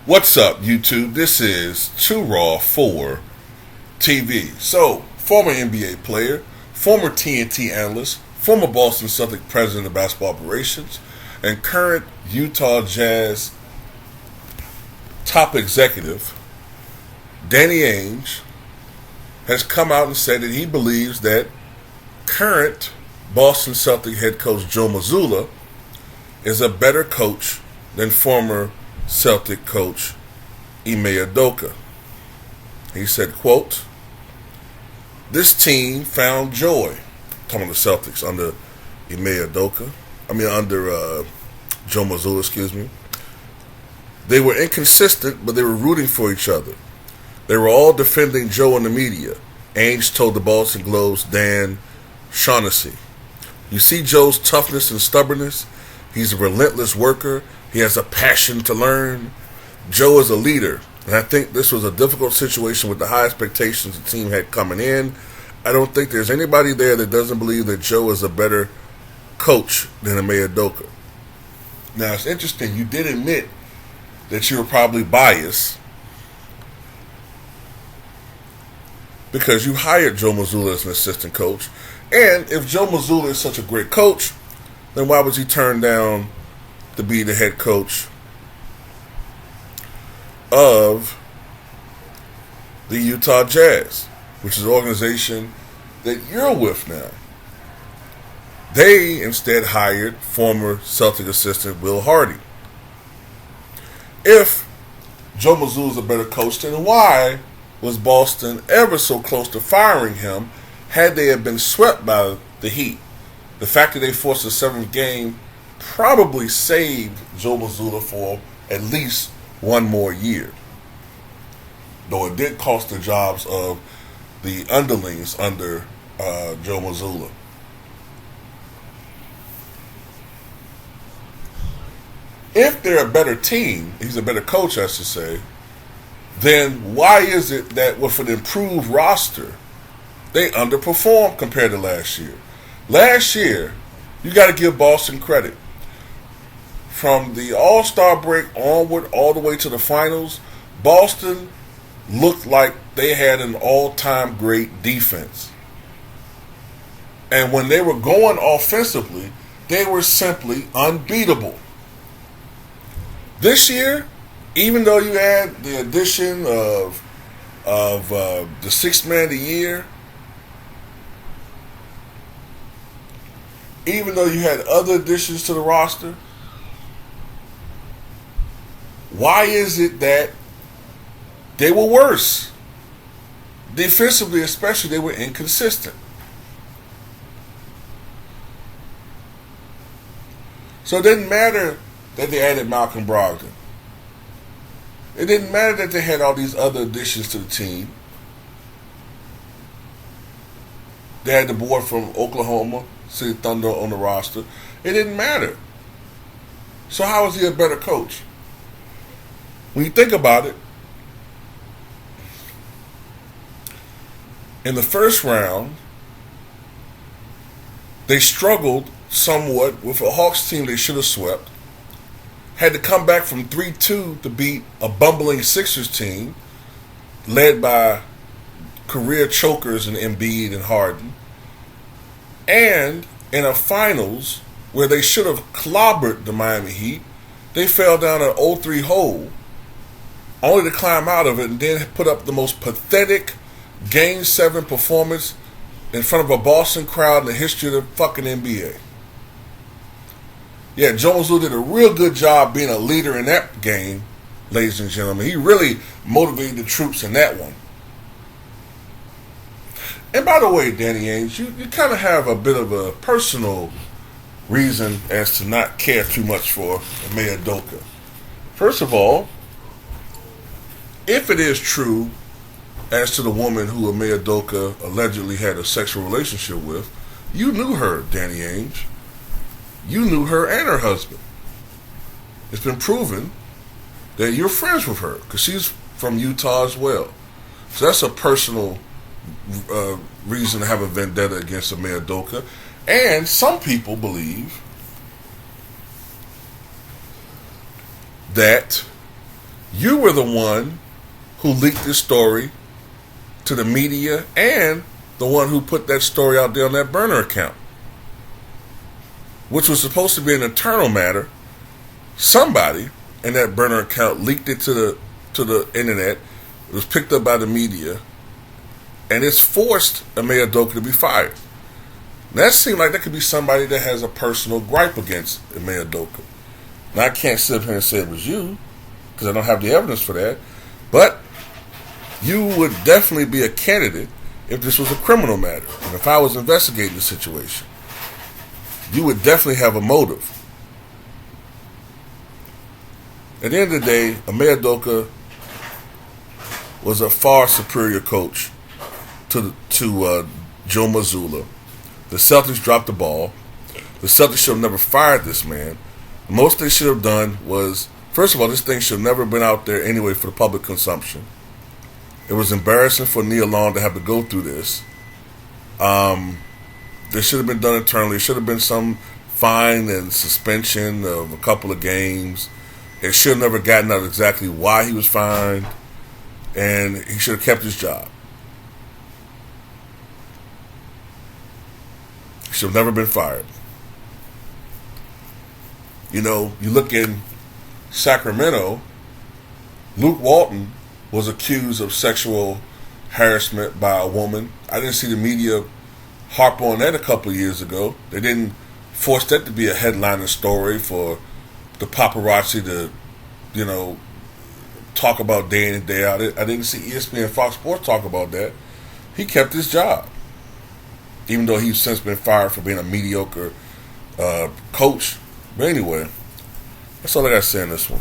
What's up, YouTube? This is Too Raw for TV. So, former NBA player, former TNT analyst, former Boston Celtics president of basketball operations, and current Utah Jazz top executive, Danny Ainge, has come out and said that he believes that current Boston Celtics head coach Joe Mazzulla is a better coach than former Celtic coach Ime Udoka. He said, quote, "This team found joy," talking about the Celtics under under Joe Mazzulla, excuse me. "They were inconsistent, but they were rooting for each other. They were all defending Joe in the media," Ainge told the Boston Globe's Dan Shaughnessy. "You see Joe's toughness and stubbornness. He's a relentless worker. He has a passion to learn. Joe is a leader, and I think this was a difficult situation with the high expectations the team had coming in. I don't think there's anybody there that doesn't believe that Joe is a better coach than Ime Udoka." Now, it's interesting. You did admit that you were probably biased because you hired Joe Mazzulla as an assistant coach. And if Joe Mazzulla is such a great coach, then why was he turned down to be the head coach of the Utah Jazz, which is an organization that you're with now? They instead hired former Celtic assistant Will Hardy. If Joe Mazzulla is a better coach, then why was Boston ever so close to firing him had they have been swept by the Heat? The fact that they forced a seventh game probably saved Joe Mazzulla for at least one more year, though it did cost the jobs of the underlings under Joe Mazzulla. If they're a better team, he's a better coach, I should say, then why is it that with an improved roster, they underperformed compared to last year? Last year, you got to give Boston credit. From the All-Star break onward, all the way to the finals, Boston looked like they had an all-time great defense. And when they were going offensively, they were simply unbeatable. This year, even though you had the addition of the sixth man of the year, even though you had other additions to the roster, why is it that they were worse? Defensively, especially, they were inconsistent. So it didn't matter that they added Malcolm Brogdon. It didn't matter that they had all these other additions to the team. They had the boy from Oklahoma City Thunder on the roster. It didn't matter. So how is he a better coach? When you think about it, in the first round, they struggled somewhat with a Hawks team they should have swept. Had to come back from 3-2 to beat a bumbling Sixers team led by career chokers in Embiid and Harden. And in a finals where they should have clobbered the Miami Heat, they fell down an 0-3 hole only to climb out of it and then put up the most pathetic Game 7 performance in front of a Boston crowd in the history of the fucking NBA. Yeah, Joe Mazzulla did a real good job being a leader in that game, ladies and gentlemen. He really motivated the troops in that one. And by the way, Danny Ainge, you kind of have a bit of a personal reason as to not care too much for Ime Udoka. First of all, if it is true as to the woman who Ime Udoka allegedly had a sexual relationship with, you knew her, Danny Ainge. You knew her and her husband. It's been proven that you're friends with her because she's from Utah as well. So that's a personal reason to have a vendetta against Ime Udoka. And some people believe that You were the one who leaked this story to the media and the one who put that story out there on that burner account, which was supposed to be an internal matter. Somebody in that burner account leaked it to the internet. It was picked up by the media, and it's forced Ime Udoka to be fired. That seemed like that could be somebody that has a personal gripe against Ime Udoka. Now, I can't sit up here and say it was you, because I don't have the evidence for that, but you would definitely be a candidate if this was a criminal matter. And if I was investigating the situation, you would definitely have a motive. At the end of the day, Ime Udoka was a far superior coach to Joe Mazzulla. The Celtics dropped the ball. The Celtics should have never fired this man. Most they should have done was, first of all, this thing should have never been out there anyway for the public consumption. It was embarrassing for Nia Long to have to go through this. This should have been done internally. It should have been some fine and suspension of a couple of games. It should have never gotten out exactly why he was fined. And he should have kept his job. He should have never been fired. You know, you look in Sacramento, Luke Walton was accused of sexual harassment by a woman. I didn't see the media harp on that a couple of years ago. They didn't force that to be a headliner story for the paparazzi to, you know, talk about day in and day out. I didn't see ESPN and Fox Sports talk about that. He kept his job, even though he's since been fired for being a mediocre coach. But anyway, that's all I got to say on this one.